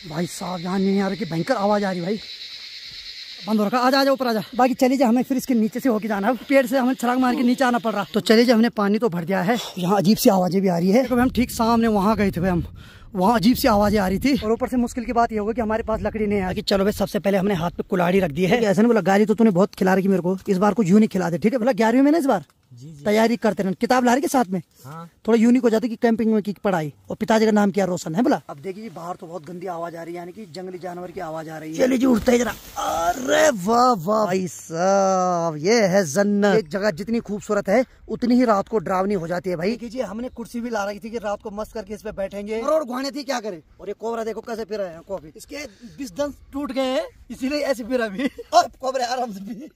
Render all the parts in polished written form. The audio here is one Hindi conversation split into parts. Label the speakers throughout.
Speaker 1: भाई साहब यहाँ नहीं आ रही कि भयंकर आवाज आ रही भाई। बंद हो रखा। आजा ऊपर आजा। बाकी चलिए जा, हमें फिर इसके नीचे से होके जाना है। पेड़ से हमें छलांग मार के नीचे आना पड़ रहा। तो चलिए जा, हमने पानी तो भर दिया है। यहाँ अजीब सी आवाजें भी आ रही है। हम ठीक सामने वहाँ गए थे भाई, हम वहाँ अजीब सी आवाजें आ रही थी। और ऊपर से मुश्किल की बात ये होगी कि हमारे पास लकड़ी नहीं है। चलो भाई, सबसे पहले हमने हाथ पे कुल्हाड़ी रख दी है। ऐसा नहीं बोला गाड़ी तो तूने बहुत खिला रखी मेरे को, इस बार कुछ यूं नहीं खिला दे, ठीक है? बोला 11वीं में ना इस बार तैयारी करते रहना। किताब ला रही के साथ में? हाँ। थोड़ा यूनिक हो जाती कि कैंपिंग में की पढ़ाई। और पिताजी का नाम क्या? रोशन है। बोला अब देखिए बाहर तो बहुत गंदी आवाज आ रही है, यानी कि जंगली जानवर की आवाज आ रही है। चलिए जी उठते जरा। अरे वाह वाह भाई साहब, ये है जन्नत। एक जगह जितनी खूबसूरत है उतनी ही रात को डरावनी हो जाती है भाई। कीजिए, हमने कुर्सी भी ला रखी थी कि रात को मस्त करके इस पे बैठेंगे। और घुआने थी, क्या करे। और ये कोबरा देखो कैसे फिर है, कॉफी इसके 20 दंत टूट गए हैं, इसीलिए ऐसे फिर अभी कोबरे आराम से भी।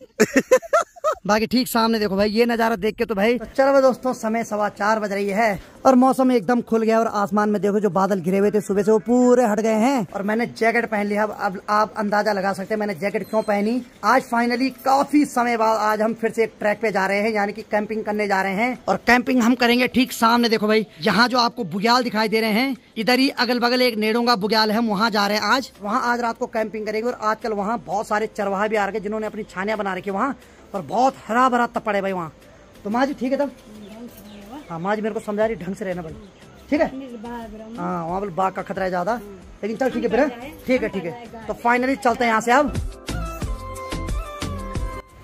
Speaker 1: बाकी ठीक सामने देखो भाई, ये नजारा देख के तो भाई। चलो दोस्तों, समय 4:15 बज रही है और मौसम एकदम खुल गया। और आसमान में देखो जो बादल घिरे हुए थे सुबह से वो पूरे हट गए हैं। और मैंने जैकेट पहन लिया। अब आप अंदाजा लगा सकते हैं मैंने जैकेट क्यों पहनी। आज फाइनली काफी समय बाद आज हम फिर से एक ट्रैक पे जा रहे हैं, यानी कि कैंपिंग करने जा रहे हैं। और कैंपिंग हम करेंगे ठीक सामने देखो भाई, यहाँ जो आपको बुग्याल दिखाई दे रहे हैं, इधर ही अगल बगल एक नेड़ोंगा बुग्याल है, हम वहाँ जा रहे हैं आज। वहाँ आज रात को कैंपिंग करेंगे। और आजकल वहाँ बहुत सारे चरवाहा भी आ रहे हैं जिन्होंने अपनी छानियां बना रखी वहाँ, और बहुत हरा भरा तपड़ है भाई वहाँ। तो माँ जी ठीक है तब? हाँ माँ जी मेरे को समझा रही ढंग से रहना भाई, ठीक है? हाँ वहाँ पर बाघ का खतरा है ज्यादा, लेकिन चल ठीक है फिर। ठीक है ठीक है, तो फाइनली चलते हैं यहाँ से अब।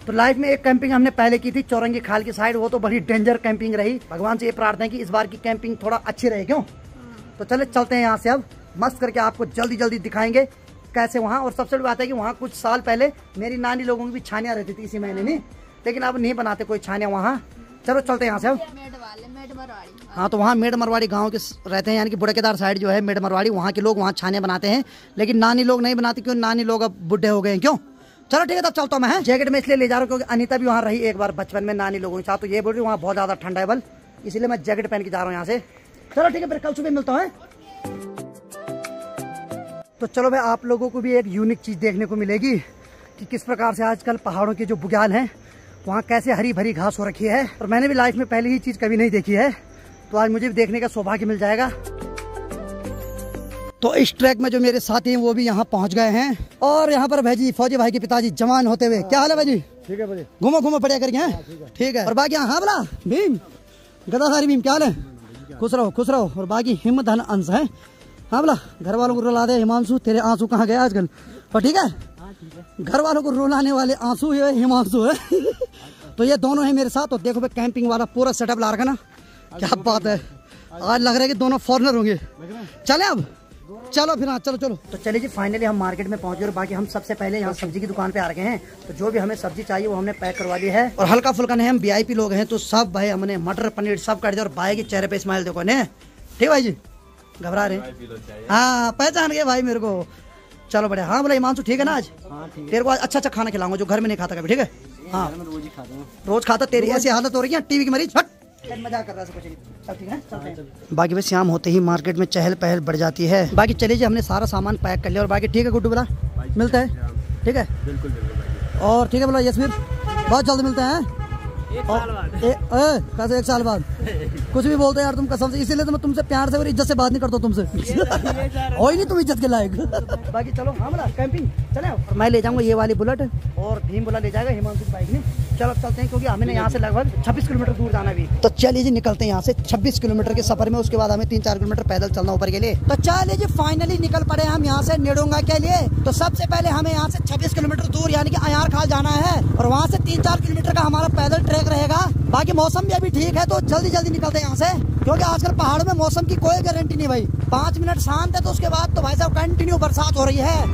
Speaker 1: तो लाइफ में एक कैंपिंग हमने पहले की थी चौरंगी खाल की साइड, वो तो बड़ी डेंजर कैंपिंग रही। भगवान से ये प्रार्थना है कि इस बार की कैंपिंग थोड़ा अच्छी रहे, क्यों? तो चले चलते हैं यहाँ से अब, मस्त करके आपको जल्दी जल्दी दिखाएंगे कैसे वहाँ। और सबसे बड़ी बात है कि वहाँ कुछ साल पहले मेरी नानी लोगों की भी छानियाँ रहती थी इसी महीने में, लेकिन अब नहीं बनाते कोई छानियाँ वहाँ। चलो चलते हैं यहाँ से अब। हाँ तो वहाँ मेड मरवाड़ी गांव के रहते हैं, यानी कि बुढ़केदार साइड जो है मेड मरवाड़ी, वहाँ के लोग वहाँ छानियाँ बनाते हैं, लेकिन नानी लोग नहीं बनाते। क्यों? नानी लोग अब बुढ़े हो गए हैं। क्यों? चलो ठीक है, तब चलता हूँ मैं। जैकेट में इसलिए ले जा रहा हूँ क्योंकि अनीता भी वहाँ रही एक बार बचपन में नानी लोगों के साथ, तो ये बोल रही वहाँ बहुत ज्यादा ठंडा है बल, इसलिए मैं जैकेट पहन के जा रहा हूँ यहाँ से। चलो ठीक है, फिर कल सुबह मिलता हूँ। तो चलो भाई, आप लोगों को भी एक यूनिक चीज देखने को मिलेगी कि किस प्रकार से आजकल पहाड़ों के जो बुग्याल हैं वहाँ कैसे हरी भरी घास हो रखी है। और मैंने भी लाइफ में पहले ही चीज कभी नहीं देखी है, तो आज मुझे भी देखने का सौभाग्य मिल जाएगा। तो इस ट्रैक में जो मेरे साथी हैं वो भी यहाँ पहुँच गए हैं। और यहाँ पर भाई जी फौजी भाई के पिताजी जवान होते हुए, क्या हाल है भाई जी? ठीक है भाई, घूमो घूमो बढ़िया करके हैं। ठीक है। और बाकी हाँ बोला भीम गदाधारी भीम, क्या हाल है? खुश रहो खुश रहो। और बाकी हिम्मत धन अंश है। हाँ बोला घर वालों को रुला दे हिमांशु, तेरे आंसू कहाँ गए आजकल? और ठीक है, घर वालों को रुलाने वाले आंसू है हिमांशु है। तो ये दोनों है मेरे साथ। तो देखो भाई कैंपिंग वाला पूरा सेटअप ला रखा ना, क्या बात है। आज लग रहा है कि दोनों फॉरनर होंगे। चले अब, चलो फिर। हाँ चलो चलो। तो चलिए जी, फाइनली हम मार्केट में पहुंच गए। और बाकी हम सबसे पहले यहाँ सब्जी की दुकान पे आ रखे हैं, तो जो भी हमें सब्जी चाहिए वो हमने पैक करवा ली है। और हल्का फुल्का नहीं, हम VIP लोग हैं तो सब भाई हमने मटर पनीर सब कर दिया। और भाई के चेहरे पे स्माइल देखो ने, ठीक भाई जी? घबरा रहे? हाँ पहचान गए भाई मेरे को। चलो बढ़िया। हाँ बोला हिमांशु ठीक है ना आज? हाँ, तेरे को आज अच्छा अच्छा खाना खिलाऊंगा जो घर में नहीं खाता कभी, ठीक है? हाँ रोज खाता। तेरी ऐसी हालत हो रही है टीवी की मरीज, मजाक कर रहा है कुछ। ठीक है। बाकी बस शाम होते ही मार्केट में चहल पहल बढ़ जाती है। बाकी चलिए जी, हमने सारा सामान पैक कर लिया। और बाकी ठीक है गुड्डू बोला मिलता है, ठीक है? बिल्कुल। और ठीक है बोला यशवीर, बहुत जल्द मिलते हैं। कैसे 1 साल बाद कुछ भी बोलते हैं यार तुम कसम से, इसीलिए तो मैं तुमसे प्यार से और इज्जत से बात नहीं करता तुमसे। हो ही नहीं तुम इज्जत के लायक। बाकी चलो हाँ बोला कैंपिंग चले। और मैं ले जाऊंगा ये वाली बुलेट और भीम बोला ले जाएगा हिमांशु बाइक में। चलो चलते हैं क्योंकि हमें यहाँ से लगभग 26 किलोमीटर दूर जाना भी। तो चलिए जी निकलते हैं यहाँ से 26 किलोमीटर के सफर में। उसके बाद हमें 3-4 किलोमीटर पैदल चलना ऊपर के लिए। तो चलिए जी फाइनली निकल पड़े हम यहाँ से नेड़ोंगा के लिए। तो सबसे पहले हमें यहाँ से 26 किलोमीटर दूर यानी कि अयार खाल जाना है, और वहाँ से 3-4 किलोमीटर का हमारा पैदल ट्रैक रहेगा। बाकी मौसम भी अभी ठीक है तो जल्दी जल्दी निकलते हैं यहाँ से, क्योंकि आजकल पहाड़ में मौसम की कोई गारंटी नहीं भाई। 5 मिनट शांत है तो उसके बाद तो भाई साहब कंटिन्यू बरसात हो रही है।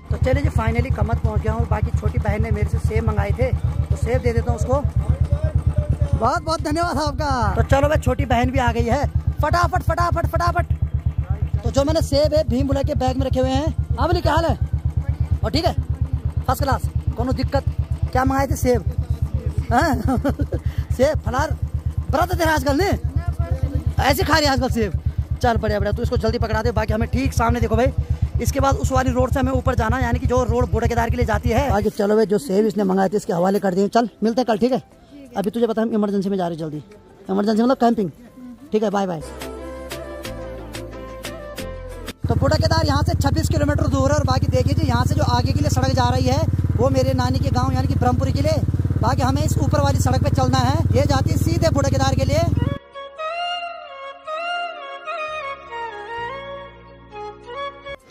Speaker 1: तो चलिए जी फाइनली कमत पहुंच गया हूँ। बाकी छोटी बहन ने मेरे से सेब मंगाए थे तो सेब दे देता हूँ उसको। बहुत बहुत धन्यवाद आपका। तो चलो भाई छोटी बहन भी आ गई है, फटाफट फटाफट फटाफट। तो जो मैंने सेब है भीम बुला के बैग में रखे हुए हैं। अब क्या हाल है? और ठीक है फर्स्ट क्लास, कोनो दिक्कत? क्या मंगाए थे? सेब। सेब फलार बड़ा तेरा आजकल ने ऐसे खा रही है आजकल सेब। चल बढ़िया बढ़िया, तो इसको जल्दी पकड़ा दे। बाकी हमें ठीक सामने देखो भाई, इसके बाद उस वाली रोड से हमें ऊपर जाना, यानी कि जो रोड बुढ़केदार के लिए जाती है। आगे चलो भाई, जो सेब इसने मंगाए थे इसके हवाले कर दिए। चल मिलते हैं कल, ठीक है? अभी तुझे पता है हम इमरजेंसी में जा रहे, जल्दी इमरजेंसी मतलब कैंपिंग, ठीक है? Bye bye. तो बूढ़ा केदार यहाँ से 26 किलोमीटर दूर है और बाकी देखिए जी यहाँ से जो आगे के लिए सड़क जा रही है वो मेरे नानी के गांव यानी कि ब्रह्मपुरी के लिए। बाकी हमें इस ऊपर वाली सड़क पे चलना है, ये जाती है सीधे बूढ़ा केदार के लिए।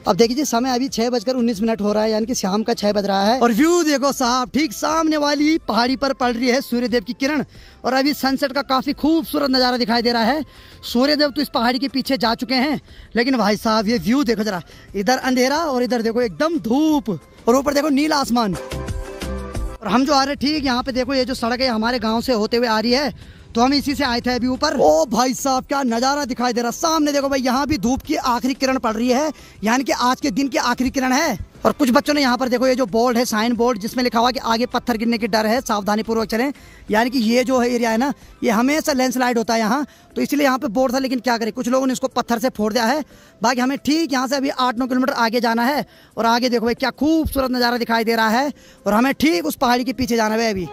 Speaker 1: अब देखिए जी समय अभी 6:19 हो रहा है यानी कि शाम का 6 बज रहा है और व्यू देखो साहब, ठीक सामने वाली पहाड़ी पर पड़ रही है सूर्यदेव की किरण और अभी सनसेट का काफी खूबसूरत नजारा दिखाई दे रहा है। सूर्यदेव तो इस पहाड़ी के पीछे जा चुके हैं, लेकिन भाई साहब ये व्यू देखो जरा, इधर अंधेरा और इधर देखो एकदम धूप और ऊपर देखो नीला आसमान। और हम जो आ रहे ठीक यहाँ पे देखो, ये जो सड़क है हमारे गाँव से होते हुए आ रही है, तो हम इसी से आए थे अभी ऊपर। ओ भाई साहब क्या नजारा दिखाई दे रहा सामने देखो भाई, यहाँ भी धूप की आखिरी किरण पड़ रही है यानी कि आज के दिन की आखिरी किरण है। और कुछ बच्चों ने यहाँ पर देखो ये जो बोर्ड है, साइन बोर्ड, जिसमें लिखा हुआ कि आगे पत्थर गिरने की डर है, सावधानी पूर्वक चलें। यानी कि ये जो है एरिया है ना, ये हमेशा लैंडस्लाइड होता है यहाँ, तो इसलिए यहाँ पे बोर्ड था, लेकिन क्या करें कुछ लोगों ने इसको पत्थर से फोड़ दिया है। बाकी हमें ठीक यहाँ से अभी 8-9 किलोमीटर आगे जाना है और आगे देखो भाई क्या खूबसूरत नजारा दिखाई दे रहा है और हमें ठीक उस पहाड़ी के पीछे जाना है अभी।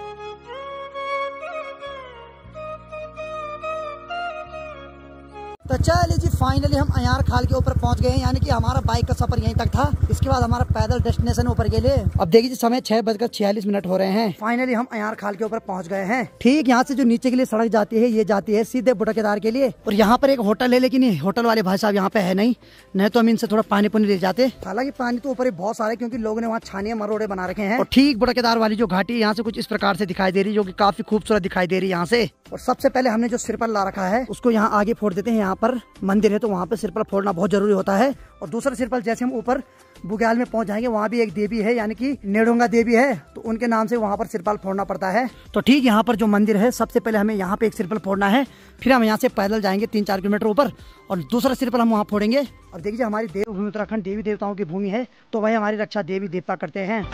Speaker 1: तो चलिए जी फाइनली हम अयार खाल के ऊपर पहुंच गए हैं, यानी कि हमारा बाइक का सफर यहीं तक था। इसके बाद हमारा पैदल डेस्टिनेशन ऊपर के लिए। अब देखिए जी समय 6:46 हो रहे हैं। फाइनली हम अयार खाल के ऊपर पहुंच गए हैं। ठीक यहाँ से जो नीचे के लिए सड़क जाती है ये जाती है सीधे बूढ़ा केदार के लिए। और यहाँ पर एक होटल है, लेकिन ये होटल वाले भाई साहब यहाँ पे है नहीं तो हम इनसे थोड़ा पानी पुनी ले जाते। हालांकि पानी तो ऊपर बहुत सारे, क्योंकि लोगों ने वहाँ छानिया मरोड़े बना रखे हैं। और ठीक बूढ़ा केदार वाली जो घाटी यहाँ से कुछ इस प्रकार से दिखाई दे रही है, जो की काफी खूबसूरत दिखाई दे रही है यहाँ से। और सबसे पहले हमने जो सिर पर ला रखा है उसको यहाँ आगे फोड़ देते हैं। यहाँ पर मंदिर है तो वहाँ पे सिर पर फोड़ना बहुत जरूरी होता है। और दूसरा सिर पर जैसे हम ऊपर बुग्याल में पहुंच जाएंगे, वहाँ भी एक देवी है यानी कि नेडोंगा देवी है, तो उनके नाम से वहाँ पर सिरपाल फोड़ना पड़ता है। तो ठीक यहाँ पर जो मंदिर है सबसे पहले हमें यहाँ पे एक सिरपाल फोड़ना है, फिर हम यहाँ से पैदल जाएंगे 3-4 किलोमीटर ऊपर और दूसरा सिरपाल हम वहाँ फोड़ेंगे। और देखिए हमारी देवभूमि उत्तराखंड देवी देवताओं की भूमि है, तो वही हमारी रक्षा देवी देवता करते हैं।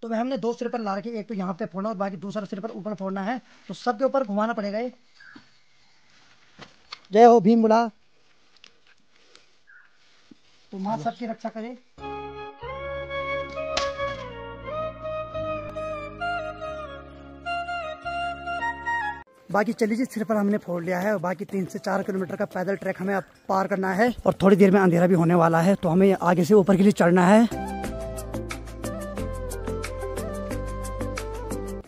Speaker 1: तो वह हमने 2 सिर पर ला रखे, एक तो यहाँ पे फोड़ना और बाकी दूसरा सिर पर ऊपर फोड़ना है, तो सबके ऊपर घुमाना पड़ेगा ये। जय हो भीम बुला, तो माँ सबकी रक्षा करे। बाकी चलिए जी सिर पर हमने फोड़ लिया है और बाकी 3 से 4 किलोमीटर का पैदल ट्रैक हमें अब पार करना है और थोड़ी देर में अंधेरा भी होने वाला है, तो हमें आगे से ऊपर के लिए चढ़ना है।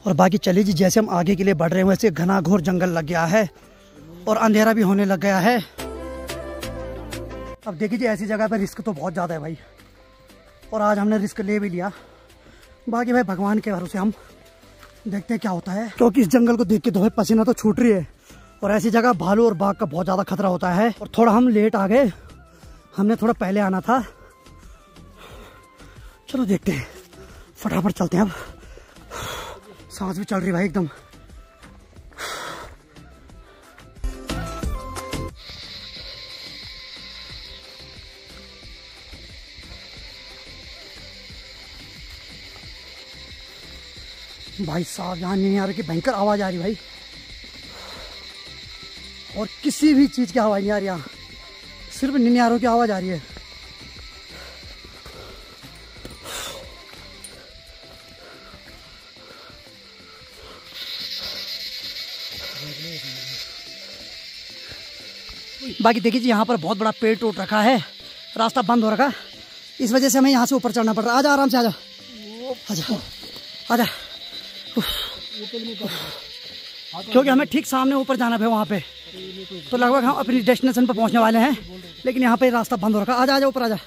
Speaker 1: और बाकी चलिए जी जैसे हम आगे के लिए बढ़ रहे हैं वैसे घना घोर जंगल लग गया है और अंधेरा भी होने लग गया है। अब देखिए जी ऐसी जगह पर रिस्क तो बहुत ज़्यादा है भाई, और आज हमने रिस्क ले भी लिया। बाकी भाई भगवान के भरोसे हम देखते हैं क्या होता है, क्योंकि इस जंगल को देख के तो भाई पसीना तो छूट रही है और ऐसी जगह भालू और बाघ का बहुत ज़्यादा खतरा होता है। और थोड़ा हम लेट आ गए, हमने थोड़ा पहले आना था। चलो देखते हैं, फटाफट चलते हैं। अब सांस भी चल रही भाई एकदम। भाई साहब यहाँ निन्यारों की भयंकर आवाज आ रही भाई, और किसी भी चीज की आवाज नहीं आ रही, यहाँ सिर्फ निन्यारों की आवाज आ रही है। बाकी देखिए जी यहाँ पर बहुत बड़ा पेड़ टूट रखा है, रास्ता बंद हो रखा, इस वजह से हमें यहाँ से ऊपर चढ़ना पड़ रहा है। आजा आराम से आजा आजा आजा, क्योंकि हमें ठीक सामने ऊपर जाना है वहाँ पे, तो लगभग हम अपनी डेस्टिनेशन पर पहुँचने वाले हैं, लेकिन यहाँ पे रास्ता बंद हो रखा। आजा आजा ऊपर आजा,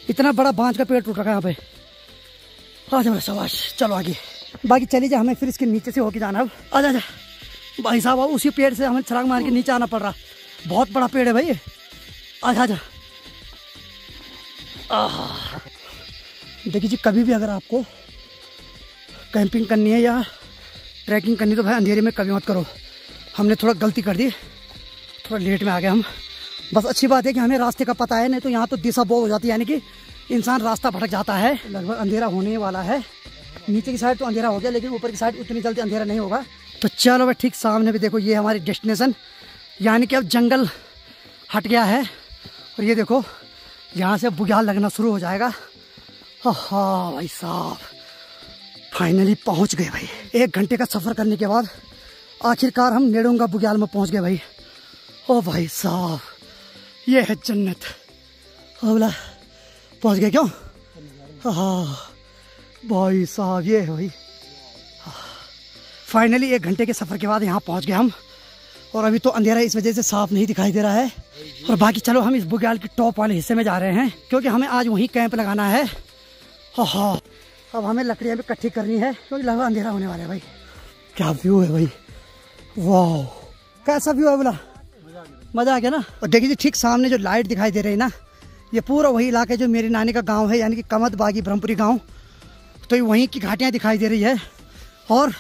Speaker 1: इतना बड़ा बांझ का पेड़ टूट रखा है यहाँ पे। आजा मेरा शाबाश, चलो आगे। बाकी चलिए जा, हमें फिर इसके नीचे से होके जाना है। आजा आजा भाई साहब, उसी पेड़ से हमें छलांग मार के नीचे आना पड़ रहा, बहुत बड़ा पेड़ है भाई। आजा आजा। देखिए जी कभी भी अगर आपको कैंपिंग करनी है या ट्रैकिंग करनी तो भाई अंधेरे में कभी मत करो। हमने थोड़ा गलती कर दी, थोड़ा लेट में आ गए हम। बस अच्छी बात है कि हमें रास्ते का पता है, नहीं तो यहाँ तो दिशा बोध हो जाती है, यानी कि इंसान रास्ता भटक जाता है। लगभग अंधेरा होने वाला है, नीचे की साइड तो अंधेरा हो गया, लेकिन ऊपर की साइड उतनी जल्दी अंधेरा नहीं होगा। तो चलो भाई ठीक सामने भी देखो, ये हमारी डेस्टिनेशन, यानी कि अब जंगल हट गया है और ये देखो यहाँ से बुग्याल लगना शुरू हो जाएगा। हाँ भाई साहब फाइनली पहुँच गए भाई, 1 घंटे का सफ़र करने के बाद आखिरकार हम नेडोंगा बुग्याल में पहुँच गए भाई। ओ भाई साहब ये है जन्नत। बोला पहुंच गए क्यों? हाँ भाई साहब ये है भाई, फाइनली 1 घंटे के सफ़र के बाद यहाँ पहुँच गए हम। और अभी तो अंधेरा इस वजह से साफ नहीं दिखाई दे रहा है। और बाकी चलो हम इस बुग्याल की टॉप वाले हिस्से में जा रहे हैं क्योंकि हमें आज वहीं कैंप लगाना है। हाँ अब हमें लकड़ियाँ भी इकट्ठी करनी है क्योंकि लगभग अंधेरा होने वाला है भाई। क्या व्यू है भाई, वाह कैसा व्यू है बोला, मज़ा आ गया ना। और देखिए ठीक सामने जो लाइट दिखाई दे रही है ना, ये पूरा वही इलाका है जो मेरी नानी का गांव है, यानी कि कमत बागी ब्रह्मपुरी गांव। तो ये वहीं की घाटियाँ दिखाई दे रही है। और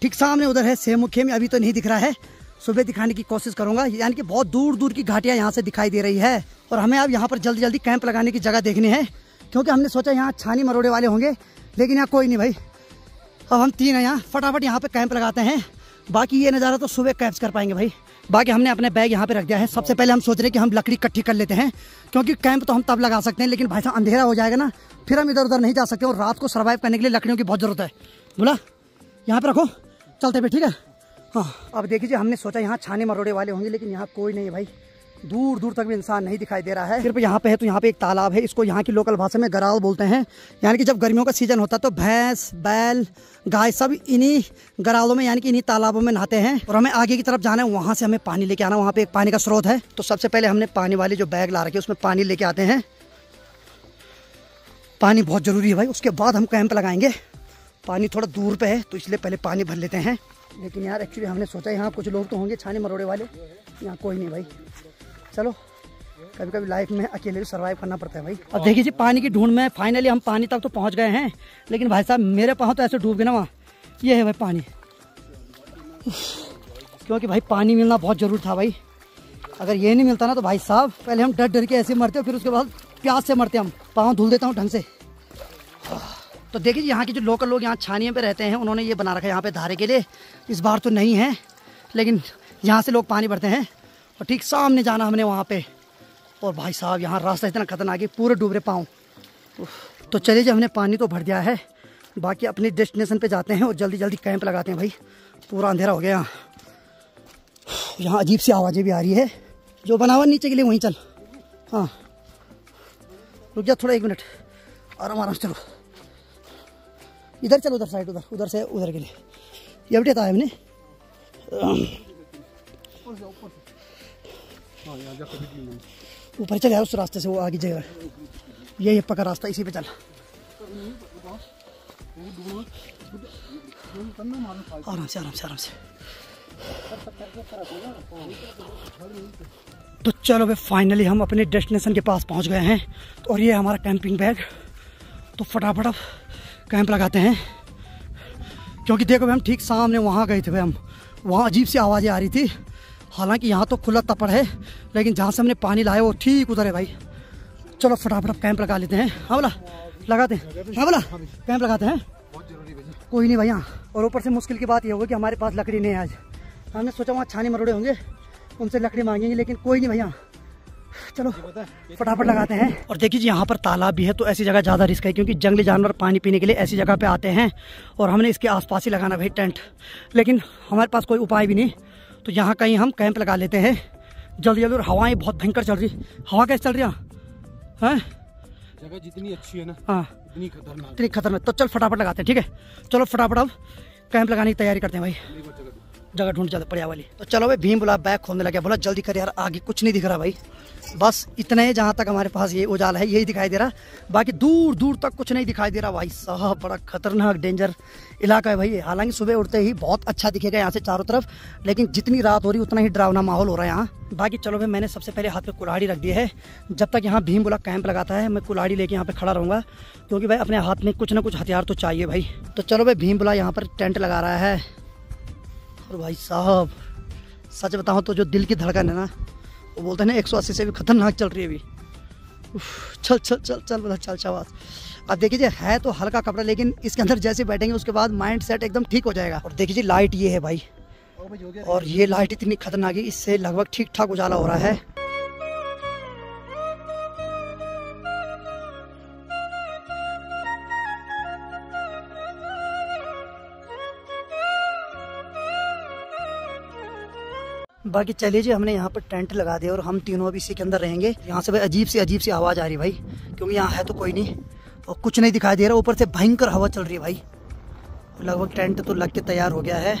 Speaker 1: ठीक सामने उधर है सेमुखे में, अभी तो नहीं दिख रहा है, सुबह दिखाने की कोशिश करूंगा। यानी कि बहुत दूर दूर की घाटियाँ यहाँ से दिखाई दे रही है। और हमें अब यहाँ पर जल्दी जल्दी कैंप लगाने की जगह देखनी है क्योंकि हमने सोचा यहाँ छानी मरोड़े वाले होंगे, लेकिन यहाँ कोई नहीं भाई। अब हम 3 हैं यहाँ, फटाफट यहाँ पे कैंप लगाते हैं। बाकी ये नज़ारा तो सुबह कैप्च कर पाएंगे भाई। बाकी हमने अपने बैग यहाँ पे रख दिया है। सबसे पहले हम सोच रहे हैं कि हम लकड़ी इकट्ठी कर लेते हैं क्योंकि कैंप तो हम तब लगा सकते हैं, लेकिन भाई साहब अंधेरा हो जाएगा ना, फिर हम इधर उधर नहीं जा सकते। और रात को सर्वाइव करने के लिए लकड़ियों की बहुत ज़रूरत है। बोला यहाँ पे रखो, चलते भी ठीक है। हाँ अब देखिए हमने सोचा यहाँ छाने मरोड़े वाले होंगे, लेकिन यहाँ कोई नहीं है भाई, दूर दूर तक भी इंसान नहीं दिखाई दे रहा है। सिर्फ यहाँ पे है तो यहाँ पे एक तालाब है, इसको यहाँ की लोकल भाषा में गराल बोलते हैं। यानी कि जब गर्मियों का सीजन होता है तो भैंस बैल गाय सब इन्हीं गरालों में यानी कि इन्हीं तालाबों में नहाते हैं। और हमें आगे की तरफ जाना है, वहाँ से हमें पानी लेके आना, वहाँ पे एक पानी का स्रोत है। तो सबसे पहले हमने पानी वाले जो बैग ला रखे उसमें पानी लेके आते हैं। पानी बहुत ज़रूरी है भाई, उसके बाद हम कैंप लगाएंगे। पानी थोड़ा दूर पे है तो इसलिए पहले पानी भर लेते हैं। लेकिन यार एक्चुअली हमने सोचा यहाँ कुछ लोग तो होंगे छाने मरोड़े वाले, यहाँ कोई नहीं भाई। चलो कभी कभी लाइफ में अकेले भी सर्वाइव करना पड़ता है भाई। अब देखिए जी पानी की ढूंढ में फाइनली हम पानी तक तो पहुँच गए हैं, लेकिन भाई साहब मेरे पाँव तो ऐसे डूब गए ना वहाँ। ये है भाई पानी, क्योंकि भाई पानी मिलना बहुत ज़रूरी था भाई। अगर ये नहीं मिलता ना तो भाई साहब पहले हम डर डर के ऐसे मरते, फिर उसके बाद प्यास से मरते। हम पाँव धुल देता हूँ ढंग से। तो देखिए यहाँ के जो लोकल लोग यहाँ छानियों पे रहते हैं, उन्होंने ये बना रखा है यहाँ पे धारे के लिए। इस बार तो नहीं है, लेकिन यहाँ से लोग पानी भरते हैं। और ठीक सामने जाना हमने वहाँ पे। और भाई साहब यहाँ रास्ता इतना खतरनाक है, पूरे डूब रहे पाँव। तो चलिए जी हमने पानी तो भर दिया है, बाकी अपनी डेस्टिनेशन पे जाते हैं और जल्दी जल्दी कैंप लगाते हैं भाई। पूरा अंधेरा हो गया यहाँ अजीब सी आवाज़ें भी आ रही है। जो बनावा नीचे के लिए वहीं चल। हाँ रुक जा थोड़ा 1 मिनट, आराम आराम से चलो। इधर चलो, उधर साइड, उधर से उधर के लिए ये बेटे था हमने। ऊपर चल यार उस रास्ते से, वो आगे जगह ये पक्का रास्ता, इसी पे चल। आराम से आराम से आराम से। तो चलो भाई फाइनली हम अपने डेस्टिनेशन के पास पहुंच गए हैं। और ये हमारा कैंपिंग बैग। तो फटाफट अब कैंप लगाते हैं क्योंकि देखो भाई हम ठीक सामने वहाँ गए थे भाई। हम वहाँ अजीब सी आवाज़ें आ रही थी। हालांकि यहाँ तो खुला तपड़ है, लेकिन जहाँ से हमने पानी लाया वो ठीक उधर है भाई। चलो फटाफट अब कैंप लगा लेते हैं। हाँ बोला लगाते हैं, हाँ बोला कैंप लगाते हैं। कोई नहीं भाई यहाँ। और ऊपर से मुश्किल की बात ये होगी कि हमारे पास लकड़ी नहीं है आज। हमने सोचा वहाँ छाने मरोड़े होंगे, उनसे लकड़ी मांगेंगे, लेकिन कोई नहीं भाई यहाँ। चलो फटाफट लगाते हैं। और देखिए जी यहाँ पर तालाब भी है, तो ऐसी जगह ज़्यादा रिस्क है क्योंकि जंगली जानवर पानी पीने के लिए ऐसी जगह पे आते हैं। और हमने इसके आसपास ही लगाना भाई टेंट, लेकिन हमारे पास कोई उपाय भी नहीं। तो यहाँ कहीं हम कैंप लगा लेते हैं जल्दी जल्दी। और हवाएं बहुत भयंकर चल रही। हवा कैसे चल रही है?
Speaker 2: जगह जितनी अच्छी है ना,
Speaker 1: हाँ
Speaker 2: इतनी
Speaker 1: खतरनाक। तो चल फटाफट लगाते हैं, ठीक है। चलो फटाफट अब कैंप लगाने की तैयारी करते हैं भाई। जगह ढूंढ जाते बढ़िया वाली। तो चलो भाई भीम बोला बैग खोलने लगा, बोला जल्दी कर यार, आगे कुछ नहीं दिख रहा भाई। बस इतना ही जहाँ तक हमारे पास ये उजाला है यही दिखाई दे रहा, बाकी दूर दूर तक कुछ नहीं दिखाई दे रहा भाई साहब। बड़ा खतरनाक डेंजर इलाका है भाई। हालांकि सुबह उठते ही बहुत अच्छा दिखेगा यहाँ से चारों तरफ, लेकिन जितनी रात हो रही उतना ही डरावना माहौल हो रहा है यहाँ। बाकी चलो भाई मैंने सबसे पहले हाथ में कुल्हाड़ी रख दी है। जब तक यहाँ भीम बोला कैंप लगाता है मैं कुल्हाड़ी लेके यहाँ पे खड़ा रहूँगा, क्योंकि भाई अपने हाथ में कुछ ना कुछ हथियार तो चाहिए भाई। तो चलो भाई भीम बोला यहाँ पर टेंट लगा रहा है। और भाई साहब सच बताऊँ तो जो दिल की धड़कन है ना, वो बोलते हैं ना 180 से भी खतरनाक चल रही है अभी। चल चल चल चल बोला चल शाबाश। अब देखिए है तो हल्का कपड़ा, लेकिन इसके अंदर जैसे बैठेंगे उसके बाद माइंड सेट एकदम ठीक हो जाएगा। और देखिए लाइट ये है भाई, और ये लाइट इतनी खतरनाक है, इससे लगभग ठीक ठाक उजाला हो रहा है। बाकी चलिए जी, हमने यहाँ पर टेंट लगा दिया और हम तीनों अभी इसी के अंदर रहेंगे। यहाँ से भाई अजीब सी आवाज़ आ रही भाई, क्योंकि यहाँ है तो कोई नहीं और कुछ नहीं दिखाई दे रहा, ऊपर से भयंकर हवा चल रही है भाई। लगभग टेंट तो लग के तैयार हो गया है।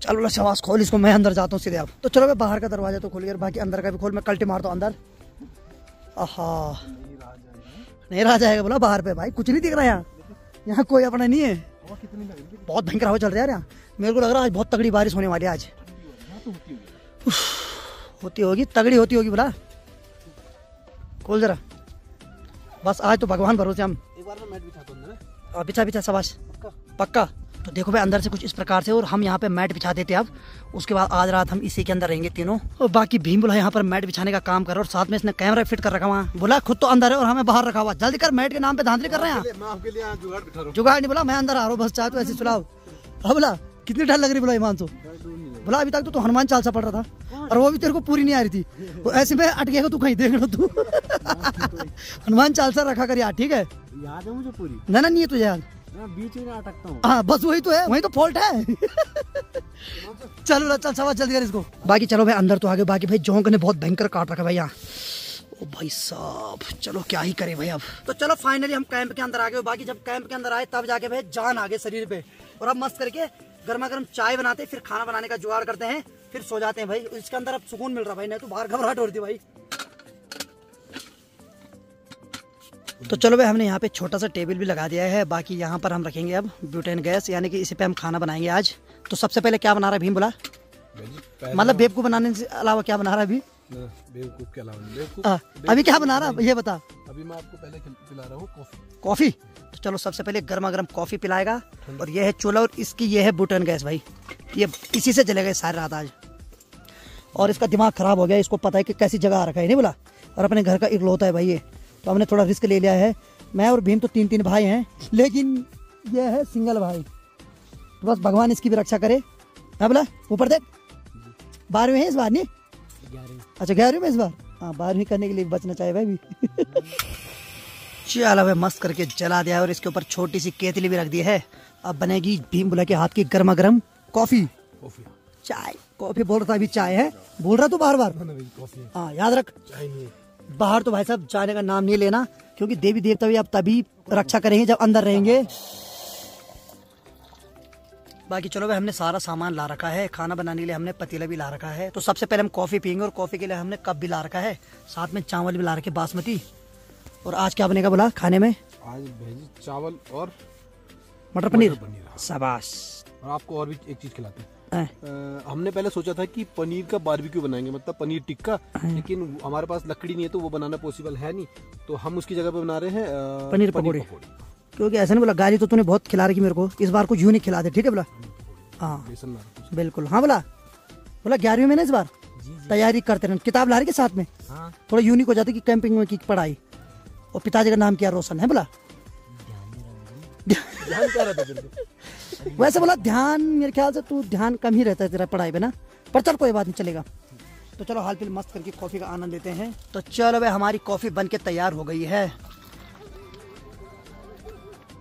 Speaker 1: चलो शवास खोल इसको, मैं अंदर जाता हूँ सीधे। अब तो चलो मैं बाहर का दरवाजा तो खोल गया, बाकी अंदर का भी खोल, मैं कल्टी मारता हूँ अंदर। आहा, नहीं रहा जाएगा बोला बाहर पे भाई, कुछ नहीं दिख रहा यहाँ। यहाँ कोई अपना नहीं है, बहुत भयंकर हवा चल रहा है यार यहाँ। मेरे को लग रहा है आज बहुत तगड़ी बारिश होने वाली है आज। होती होगी, तगड़ी होती होगी बोला। खोल जरा बस, आज तो भगवान भरोसे हम।
Speaker 2: एक बार मैं मैट बिछाता हूं ना।
Speaker 1: बिछा शाबाश, पक्का। तो देखो भाई अंदर से कुछ इस प्रकार से, और हम यहाँ पे मैट बिछा देते हैं अब। उसके बाद आज रात हम इसी के अंदर रहेंगे तीनों। और बाकी भीम बोला यहाँ पर मैट बिछाने का काम कर रहा है, और साथ में इसने कैमरा फिट कर रखा वहाँ। बोला खुद तो अंदर है और हमें बाहर रखा हुआ, जल्दी कर, मैट के नाम पे धांधली कर रहे हैं।
Speaker 2: मैं आपके लिए जुगाड़ बिठा रहा हूं।
Speaker 1: जुगाड़ नहीं बोला, मैं अंदर आ रहा हूँ बस, चाहे तो ऐसे चलाओ। हाँ बोला, कितनी डर लग रही बोला हिमांशु। बोला अभी तक तो हनुमान चालीसा पढ़ रहा था और वो भी तेरे को पूरी नहीं आ रही थी, तो ऐसे में अट गया तू कहीं, देख लो तू। हनुमान चालीसा रखा कर यार, ठीक है?
Speaker 2: याद है मुझे पूरी।
Speaker 1: ना नहीं है तुझे याद?
Speaker 2: बीच में अटकता हूँ।
Speaker 1: हाँ बस वही तो है, वही तो फॉल्ट है। चलो चल सवाल जल्दी कर इसको। बाकी चलो भाई अंदर तो आगे। बाकी भाई जोंक ने बहुत भयंकर काट रखा भाई यहाँ। ओ भाई साहब, चलो क्या ही करे भाई अब। तो चलो फाइनली हम कैंप के अंदर आ गए। बाकी जब कैंप के अंदर आए तब जाके भाई जान आ गए शरीर पे, और अब मस्त करके गर्मा गर्म चाय बनाते, फिर खाना बनाने का जुगाड़ करते हैं, फिर सो जाते हैं भाई। इसके अंदर अब सुकून मिल रहा भाई, नहीं तो बाहर घबराहट हो रही थी भाई। तो चलो भाई हमने यहाँ पे छोटा सा टेबल भी लगा दिया है। बाकी यहाँ पर हम रखेंगे अब ब्यूटेन गैस, यानी कि इसी पे हम खाना बनाएंगे आज। तो सबसे पहले क्या बना रहा है भीम बोला? मतलब बेवकूफ बनाने से अलावा क्या बना रहा है अभी?
Speaker 2: बेवकूफ के अलावा
Speaker 1: अभी क्या बना रहा है ये बता।
Speaker 2: अभी मैं आपको पहले पिला रहा हूँ
Speaker 1: कॉफी। तो चलो सबसे पहले गर्मा गर्म कॉफी पिलाएगा। और ये है चूल्हा और इसकी ये है ब्यूटेन गैस भाई, ये इसी से जलेगा सारी रात आज। और इसका दिमाग खराब हो गया, इसको पता है कि कैसी जगह आ रखा है, नहीं बोला? और अपने घर का इकलौता है भाई ये, तो हमने थोड़ा रिस्क ले लिया है। मैं और भीम तो तीन भाई हैं, लेकिन ये है सिंगल भाई, तो बस भगवान इसकी भी रक्षा करे। हाँ बोला, ऊपर देख, 12वीं है इस बार नहीं? 11वीं। अच्छा 11वीं में इस बार? हाँ 12वीं करने के लिए बचना चाहिए भाई भी। चलो भाई मस्त करके जला दिया है, और इसके ऊपर छोटी सी केतली भी रख दी है। अब बनेगी भीम बोला के हाथ की गर्मा गर्म कॉफी। चाय, कॉफी बोल रहा था, अभी चाय है बोल रहा तू बार बार। हाँ याद रख, बाहर तो भाई साहब जाने का नाम नहीं लेना, क्योंकि देवी देवता भी अब तभी रक्षा करेंगे जब अंदर रहेंगे। बाकी चलो भाई हमने सारा सामान ला रखा है, खाना बनाने के लिए हमने पतीला भी ला रखा है। तो सबसे पहले हम कॉफी पियेंगे, और कॉफी के लिए हमने कप भी ला रखा है, साथ में चावल भी ला रखे बासमती। और आज क्या बनेगा बोला खाने में? आज
Speaker 2: भेजी चावल और
Speaker 1: मटर पनीर। शाबाश।
Speaker 2: और आपको और भी एक चीज खिलाते हैं। हमने पहले सोचा था कि पनीर का बारबेक्यू बनाएंगे, मतलब पनीर टिक्का, लेकिन हमारे पास लकड़ी नहीं है तो वो बनाना पॉसिबल है नहीं, तो हम उसकी जगह पे बना रहे हैं
Speaker 1: पनीर पकौड़े। क्योंकि ऐसा नहीं बोला, गाली तो तूने बहुत खिला रही मेरे को, इस बार कुछ यूं नहीं खिला दे, ठीक है बोला? हाँ बिल्कुल। हाँ बोला 11वीं में ना इस बार तैयारी करते रहे, किताब ला रही के साथ में। थोड़ा यूनिक हो जाती कि कैंपिंग में की पढ़ाई। और पिताजी का नाम क्या? रोशन है बोला। वैसे बोला ध्यान, मेरे ख्याल से तू ध्यान कम ही रहता है तेरा पढ़ाई पे ना, पर चल कोई बात नहीं, चलेगा। तो चलो हाल फिलहाल मस्त करके कॉफी का आनंद लेते हैं। तो चलो भाई हमारी कॉफी बनके तैयार हो गई है।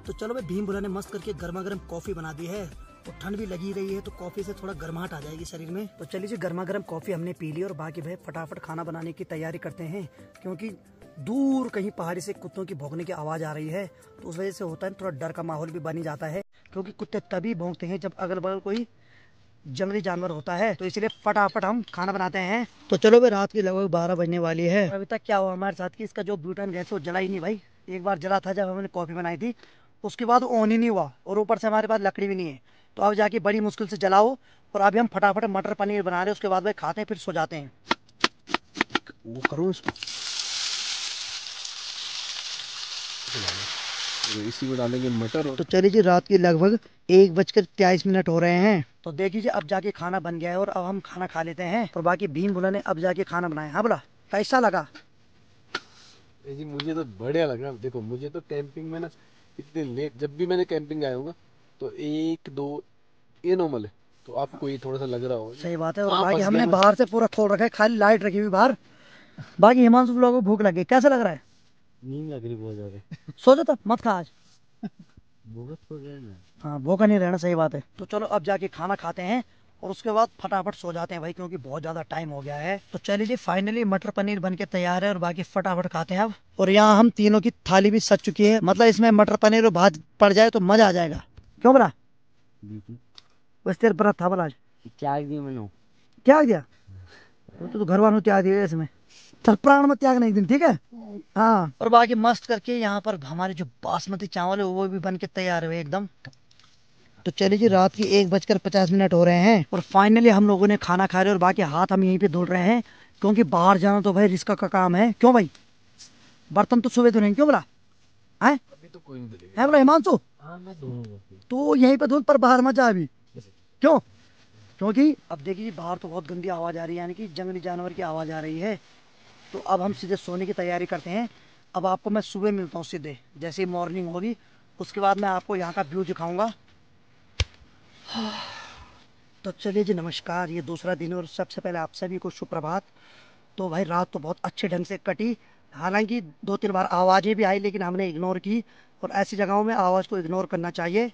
Speaker 1: तो चलो भाई भीम बुला ने मस्त करके गर्मा गर्म कॉफी बना दी है, और ठंड भी लगी रही है तो कॉफी से थोड़ा गर्माहट आ जाएगी शरीर में। तो चलिए जी गर्मा गर्म कॉफी हमने पी ली, और बाकी भाई फटाफट खाना बनाने की तैयारी करते हैं, क्योंकि दूर कहीं पहाड़ी से कुत्तों की भौंकने की आवाज आ रही है, तो उस वजह से होता है थोड़ा डर का माहौल भी बनी जाता है, क्योंकि कुत्ते तभी भौंकते हैं जब अगल बगल कोई जंगली जानवर होता है। तो इसलिए फटाफट हम खाना बनाते हैं। तो चलो भाई रात की लगभग 12 बजने वाली है। अभी तक क्या हुआ हमारे साथ कि इसका जो ब्यूटेन गैस वो जला ही नहीं भाई। एक बार जला था जब हमने कॉफी बनाई थी, उसके बाद ऑन ही नहीं हुआ, और ऊपर से हमारे पास लकड़ी भी नहीं है, तो अब जाके बड़ी मुश्किल से जलाओ। और अभी हम फटाफट मटर पनीर बना रहे हैं, उसके बाद भाई खाते हैं, फिर सो जाते हैं। वो करूँ इसको,
Speaker 2: इसी में डालेंगे मटर। और
Speaker 1: तो चलिए जी रात की लगभग 1:23 हो रहे हैं। तो देख लीजिए अब जाके खाना बन गया है, और अब हम खाना खा लेते हैं। और बाकी भीम बोला ने अब जाके खाना बनाया। हाँ बोला कैसा लगा?
Speaker 2: जी मुझे तो बढ़िया लगा। देखो मुझे तो कैंपिंग में ना इतने लेट, जब भी मैंने कैंपिंग आया हूँ तो 1-2 ये नॉर्मल है, तो आपको ये थोड़ा सा लग रहा होगा।
Speaker 1: सही बात है। और बाकी हमने बाहर से पूरा खोल रखा है, खाली लाइट रखी हुई बाहर। बाकी हिमांशु लोगों को भूख लगी, कैसा लग रहा है?
Speaker 2: नींद लग रही बहुत ज्यादा।
Speaker 1: सो जाता मत खा आज।
Speaker 2: भूखा तो रहना।
Speaker 1: हाँ भूखा नहीं रहना, सही बात है। तो चलो अब जाके खाना खाते हैं, और उसके बाद फटाफट सो जाते हैं भाई, क्योंकि बहुत ज्यादा टाइम हो गया है। तो चलिए फाइनली मटर पनीर बन के तैयार है और बाकी फटाफट खाते हैं अब। और यहाँ हम तीनों की थाली भी सज चुकी है, मतलब इसमें मटर पनीर और भात पड़ जाए तो मजा आ जाएगा। क्यों बोला? बस तेरे पर था बोला आज
Speaker 3: त्याग दिया मैंने।
Speaker 1: त्याग दिया? तो घर वालों त्याग दिया इसमें। चल प्राण मत त्यागना एक दिन, ठीक है? हाँ। और बाकी मस्त करके यहाँ पर हमारे जो बासमती चावल है वो भी बन के तैयार हुए एकदम। तो चलिए जी, रात की 1:50 हो रहे हैं और फाइनली हम लोगों ने खाना खा रहे हैं और बाकी हाथ हम यहीं पे धुल रहे हैं, क्योंकि बाहर जाना तो भाई रिस्क का काम है। क्यों भाई? बर्तन तो सुबह धुलेंगे। क्यों बोला? है
Speaker 2: अभी तो कोई नहीं धुलेगा।
Speaker 1: है बोला हिमांशु?
Speaker 2: हाँ मैं धोऊंगा।
Speaker 1: तो यहीं पे धुल, पर बाहर मत जा अभी। क्यों? क्योंकि अब देखिए बाहर तो बहुत गंदी आवाज आ रही है, यानी कि जंगली जानवर की आवाज आ रही है। तो अब हम सीधे सोने की तैयारी करते हैं। अब आपको मैं सुबह मिलता हूँ सीधे, जैसे ही मॉर्निंग होगी उसके बाद मैं आपको यहाँ का व्यू दिखाऊंगा। तो चलिए जी, नमस्कार। ये दूसरा दिन और सबसे पहले आप सभी को सुप्रभात। तो भाई रात तो बहुत अच्छे ढंग से कटी, हालांकि 2-3 बार आवाज़ें भी आई लेकिन हमने इग्नोर की, और ऐसी जगहों में आवाज़ को इग्नोर करना चाहिए।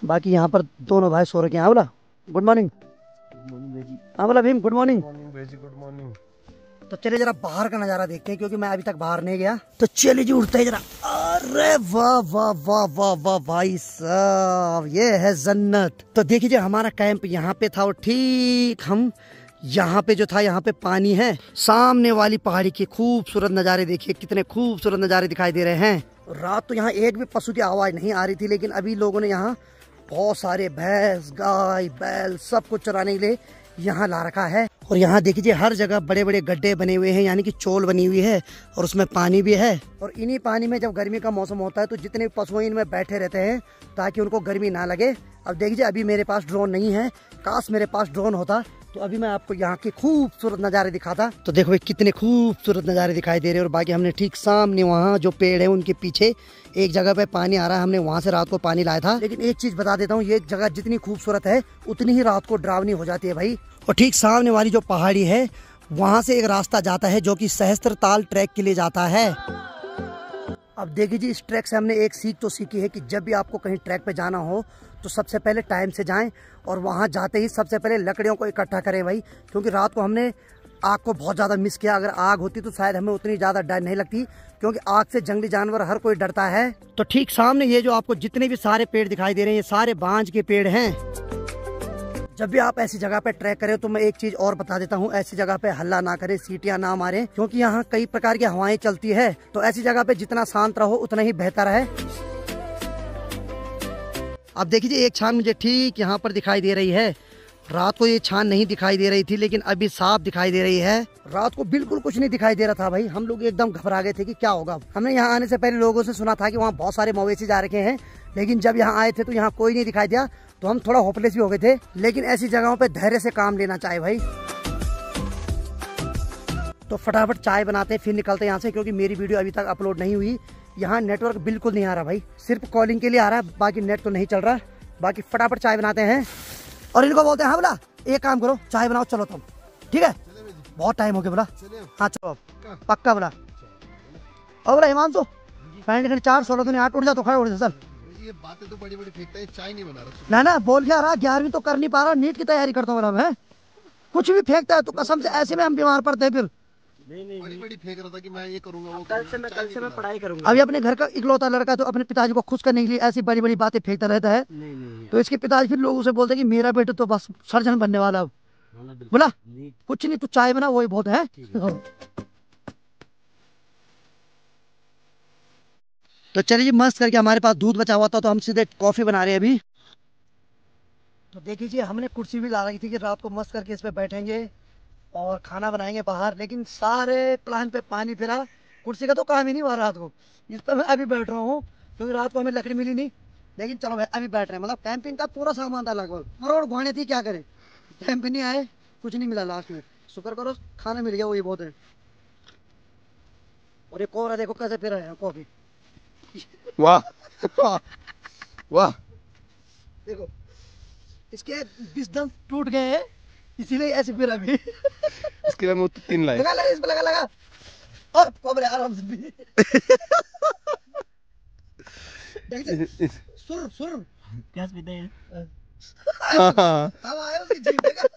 Speaker 1: बाकी यहाँ पर दोनों भाई सो रखे हैं। हाँ बोला गुड मॉर्निंग। हाँ बोला Bhim good morning.
Speaker 2: Good morning.
Speaker 1: तो चलिए जरा बाहर का नजारा देखते हैं, क्योंकि मैं अभी तक बाहर नहीं गया। तो चलिए जी, उठते हैं जरा। अरे वाह वाह वाह वाह वाह भाई साहब, ये है जन्नत। तो देखिए हमारा कैंप यहाँ पे था और ठीक हम यहाँ पे जो था, यहाँ पे पानी है, सामने वाली पहाड़ी के खूबसूरत नज़ारे देखिए, कितने खूबसूरत नज़ारे दिखाई दे रहे हैं। रात तो यहाँ एक भी पशु की आवाज नहीं आ रही थी, लेकिन अभी लोगों ने यहाँ बहुत सारे भैंस गाय बैल सब कुछ चराने के लिए यहाँ ला रखा है। और यहाँ देखिए हर जगह बड़े बड़े गड्ढे बने हुए हैं, यानी कि चोल बनी हुई है और उसमें पानी भी है। और इन्हीं पानी में जब गर्मी का मौसम होता है तो जितने पशु इनमें बैठे रहते हैं ताकि उनको गर्मी ना लगे। अब देखिए अभी मेरे पास ड्रोन नहीं है, काश मेरे पास ड्रोन होता तो अभी मैं आपको यहाँ के खूबसूरत नज़ारे दिखाता। तो देखो भाई कितने खूबसूरत नज़ारे दिखाई दे रहे हैं। और बाकी हमने ठीक सामने वहाँ जो पेड़ है उनके पीछे एक जगह पे पानी आ रहा है, हमने वहाँ से रात को पानी लाया था। लेकिन एक चीज बता देता हूँ, ये जगह जितनी खूबसूरत है उतनी ही रात को डरावनी हो जाती है भाई। और ठीक सामने वाली जो पहाड़ी है वहाँ से एक रास्ता जाता है जो कि सहस्त्रताल ट्रैक के लिए जाता है। अब देखिए जी, इस ट्रैक से हमने एक सीख तो सीखी है कि जब भी आपको कहीं ट्रैक पे जाना हो तो सबसे पहले टाइम से जाएं और वहाँ जाते ही सबसे पहले लकड़ियों को इकट्ठा करें भाई, क्योंकि रात को हमने आग को बहुत ज़्यादा मिस किया। अगर आग होती तो शायद हमें उतनी ज़्यादा डर नहीं लगती, क्योंकि आग से जंगली जानवर हर कोई डरता है। तो ठीक सामने ये जो आपको जितने भी सारे पेड़ दिखाई दे रहे हैं, ये सारे बांज के पेड़ हैं। जब भी आप ऐसी जगह पे ट्रैक करें तो मैं एक चीज और बता देता हूँ, ऐसी जगह पे हल्ला ना करें, सीटियां ना मारें, क्योंकि यहाँ कई प्रकार की हवाएं चलती है। तो ऐसी जगह पे जितना शांत रहो उतना ही बेहतर है। अब देखिए एक छान मुझे ठीक यहाँ पर दिखाई दे रही है। रात को ये छान नहीं दिखाई दे रही थी, लेकिन अभी साफ दिखाई दे रही है। रात को बिल्कुल कुछ नहीं दिखाई दे रहा था भाई, हम लोग एकदम घबरा गए थे कि क्या होगा। हमने यहाँ आने से पहले लोगों से सुना था कि वहाँ बहुत सारे मवेशी जा रखे हैं, लेकिन जब यहाँ आए थे तो यहाँ कोई नहीं दिखाई दिया, तो हम थोड़ा होपलेस भी हो गए थे। लेकिन ऐसी जगहों पे धैर्य से काम लेना चाहिए भाई। तो फटाफट चाय बनाते फिर निकलते यहाँ से, क्योंकि मेरी वीडियो अभी तक अपलोड नहीं हुई। यहाँ नेटवर्क बिल्कुल नहीं आ रहा भाई, सिर्फ कॉलिंग के लिए आ रहा है, बाकी नेट तो नहीं चल रहा। बाकी फटाफट चाय बनाते हैं और इनको बोलते हैं हाँ बोला एक काम करो चाय बनाओ, चलो तुम, ठीक है? बहुत टाइम हो गया बोला। हाँ चलो पक्का बोला। और बोला हिमांशु पैंट 4-16 दिन 8 उठ जा तो खड़े उठ जा। सर
Speaker 2: ये बातें तो बड़ी बड़ी फेंकता है, चाय नहीं बना रहा।
Speaker 1: ना ना बोल क्या रहा, 11वीं तो कर नहीं पा रहा, नीट की तैयारी करता हूँ मैं। कुछ भी फेंकता है तो कसम से ऐसे में हम बीमार पड़ते हैं फिर।
Speaker 2: नहीं बड़ी बड़ी फेंक रहा था कि मैं ये करूंगा वो
Speaker 3: कल से मैं पढ़ाई करूंगा।
Speaker 1: अभी अपने घर का इकलौता लड़का तो अपने पिताजी को खुश करने के लिए ऐसी बड़ी बड़ी बातें फेंकता रहता है।
Speaker 3: नहीं
Speaker 1: तो इसके पिताजी फिर लोगों से बोलते हैं कि मेरा बेटा तो बस सर्जन बनने वाला। अब बोला कुछ नहीं, तू चाय बना वही बहुत है। तो चलिए मस्त करके, हमारे पास दूध बचा हुआ था तो हम सीधे कॉफी बना रहे हैं अभी। तो देखिए हमने कुर्सी भी ला रखी थी कि रात को मस्त करके इस पे बैठेंगे और खाना बनाएंगे बाहर, लेकिन सारे प्लान पे पानी फिरा। कुर्सी का तो काम ही नहीं हुआ रात को, इस पर मैं अभी बैठ रहा हूँ, क्योंकि रात को हमें लकड़ी मिली नहीं। लेकिन चलो भाई अभी बैठ रहे हैं, मतलब कैंपिंग का पूरा सामान था लगभग, करोड़ घोड़े थी, क्या करें। कैंप नहीं आए, कुछ नहीं मिला लास्ट में, शुक्र करो खाना मिल गया, वही बहुत है। और ये कोहरा देखो कैसे फिर है कॉफी।
Speaker 2: वाह वाह वाह,
Speaker 1: देखो इसके 20 दंत टूट गए हैं, इसीलिए ऐसे फिर अभी।
Speaker 2: इसके लिए मैं 3 लाए।
Speaker 1: लगा इस पे लगा और कोबरे आराम से भी। सुर प्यास भी दे, अब आया उसकी जीप देखा।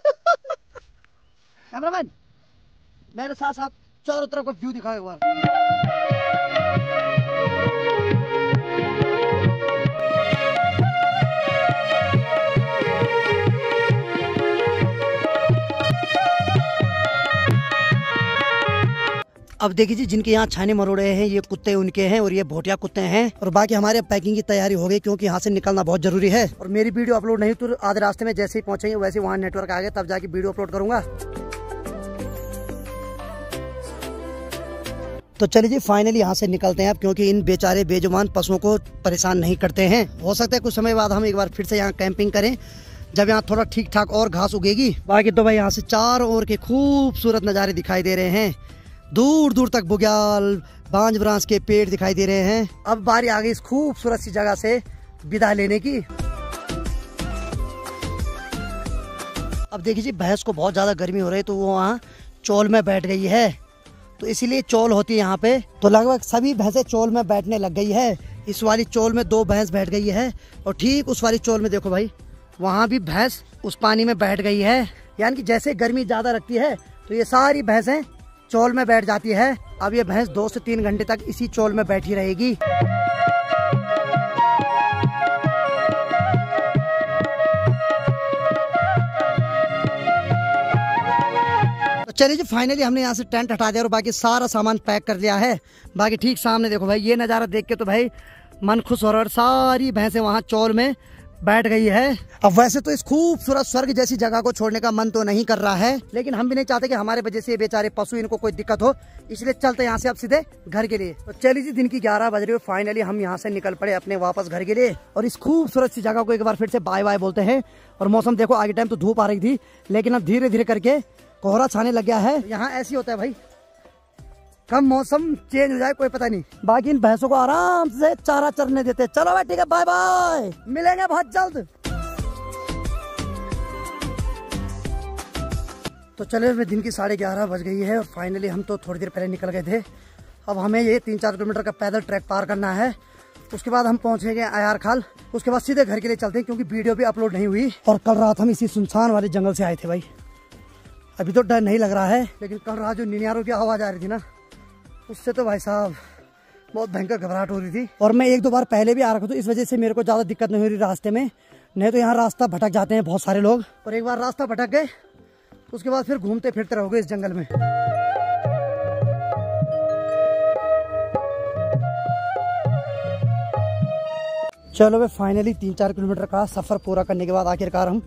Speaker 1: कैमरामैन मेरे साथ साथ चारों तरफ का व्यू दिखाओ एक बार। अब देखिए जी, जिनके यहाँ छाने मरोड़े हैं ये कुत्ते उनके हैं और ये भोटिया कुत्ते हैं। और बाकी हमारे पैकिंग की तैयारी हो गई क्योंकि यहाँ से निकलना बहुत जरूरी है। और मेरी वीडियो अपलोड नहीं तो आधे रास्ते में जैसे ही पहुंचेंगे वैसे वहाँ नेटवर्क आ गया तब जाके वीडियो अपलोड करूंगा। तो चलिए जी फाइनली यहाँ से निकलते हैं अब, क्योंकि इन बेचारे बेजुबान पशुओं को परेशान नहीं करते हैं। हो सकता है कुछ समय बाद हम एक बार फिर से यहाँ कैंपिंग करें जब यहाँ थोड़ा ठीक ठाक और घास उगेगी। बाकी तो भाई यहाँ से चारों ओर के खूबसूरत नज़ारे दिखाई दे रहे हैं। दूर दूर तक बुग्याल बांज ब्रांच के पेड़ दिखाई दे रहे हैं। अब बारी आ गई इस खूबसूरत सी जगह से विदा लेने की। अब देखिए जी, भैंस को बहुत ज्यादा गर्मी हो रही है तो वो वहाँ चौल में बैठ गई है, तो इसीलिए चौल होती है यहाँ पे। तो लगभग सभी भैंसें चौल में बैठने लग गई है। इस वाली चौल में 2 भैंस बैठ गई है और ठीक उस वाली चौल में देखो भाई, वहाँ भी भैंस उस पानी में बैठ गई है। यानी कि जैसे गर्मी ज्यादा रखती है तो ये सारी भैंसें चौल में बैठ जाती है। अब ये भैंस 2 से 3 घंटे तक इसी चौल में बैठी रहेगी। तो चलिए जी फाइनली हमने यहाँ से टेंट हटा दिया और बाकी सारा सामान पैक कर लिया है। बाकी ठीक सामने देखो भाई, ये नज़ारा देख के तो भाई मन खुश हो रहा है। सारी भैंसें वहाँ चौल में बैठ गई है। अब वैसे तो इस खूबसूरत स्वर्ग जैसी जगह को छोड़ने का मन तो नहीं कर रहा है, लेकिन हम भी नहीं चाहते कि हमारे वजह से ये बेचारे पशु इनको कोई दिक्कत हो, इसलिए चलते यहाँ से अब सीधे घर के लिए। तो चलिए जी, दिन की 11 बज रही है, फाइनली हम यहाँ से निकल पड़े अपने वापस घर के लिए। और इस खूबसूरत सी जगह को एक बार फिर से बाय बाय बोलते हैं। और मौसम देखो, आगे टाइम तो धूप आ रही थी लेकिन अब धीरे धीरे करके कोहरा छाने लग गया है। यहाँ ऐसी होता है भाई, कम मौसम चेंज हो जाए कोई पता नहीं। बाकी इन भैंसों को आराम से चारा चरने देते। चलो भाई ठीक है, बाय बाय, मिलेंगे बहुत जल्द। तो चले, दिन की 11:30 बज गई है और फाइनली हम तो थोड़ी देर पहले निकल गए थे। अब हमें ये 3-4 किलोमीटर का पैदल ट्रैक पार करना है। उसके बाद हम पहुंचेंगे आयार खाल। उसके बाद सीधे घर के लिए चलते हैं क्योंकि वीडियो भी अपलोड नहीं हुई। और कल रात हम इसी सुनसान वाले जंगल से आए थे भाई। अभी तो डर नहीं लग रहा है, लेकिन कल रात जो निनियारों की आवाज आ रही थी ना, उससे तो भाई साहब बहुत भयंकर घबराहट हो रही थी। और मैं 1-2 बार पहले भी आ रखा, तो इस वजह से मेरे को ज्यादा दिक्कत नहीं हो रही रास्ते में। नहीं तो यहाँ रास्ता भटक जाते हैं बहुत सारे लोग, और एक बार रास्ता भटक गए उसके बाद फिर घूमते फिरते रहोगे इस जंगल में। चलो वे फाइनली 3-4 किलोमीटर का सफर पूरा करने के बाद आखिरकार हम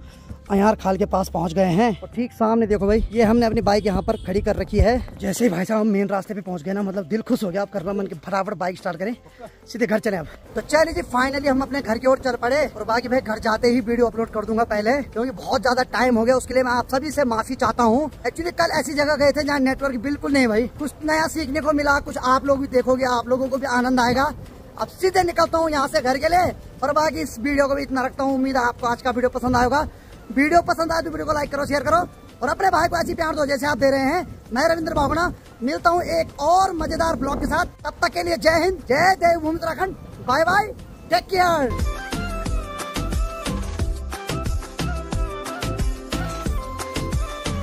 Speaker 1: अयार खाल के पास पहुंच गए हैं। और ठीक सामने देखो भाई, ये हमने अपनी बाइक यहाँ पर खड़ी कर रखी है। जैसे ही भाई साहब हम मेन रास्ते पे पहुंच गए ना, मतलब दिल खुश हो गया। अब करना मन के फटाफट बाइक स्टार्ट करें, सीधे घर चले। अब तो चलिए जी फाइनली हम अपने घर की ओर चल पड़े। और बाकी भाई घर जाते ही वीडियो अपलोड कर दूंगा पहले, क्योंकि बहुत ज्यादा टाइम हो गया। उसके लिए मैं आप सभी से माफी चाहता हूँ। एक्चुअली कल ऐसी जगह गए थे जहाँ नेटवर्क बिल्कुल नहीं भाई। कुछ नया सीखने को मिला, कुछ आप लोग भी देखोगे, आप लोगों को भी आनंद आएगा। अब सीधे निकलता हूँ यहाँ से घर के लिए। और बाकी इस वीडियो को भी इतना रखता हूँ। उम्मीद है आपको आज का वीडियो पसंद आएगा। वीडियो पसंद आए तो वीडियो को लाइक करो, शेयर करो और अपने भाई को ऐसी प्यार दो जैसे आप दे रहे हैं। मैं रविंद्र बागुणा मिलता हूँ एक और मजेदार ब्लॉग के साथ। तब तक के लिए जय हिंद, जय देवभूमि Uttarakhand, bye bye, take care.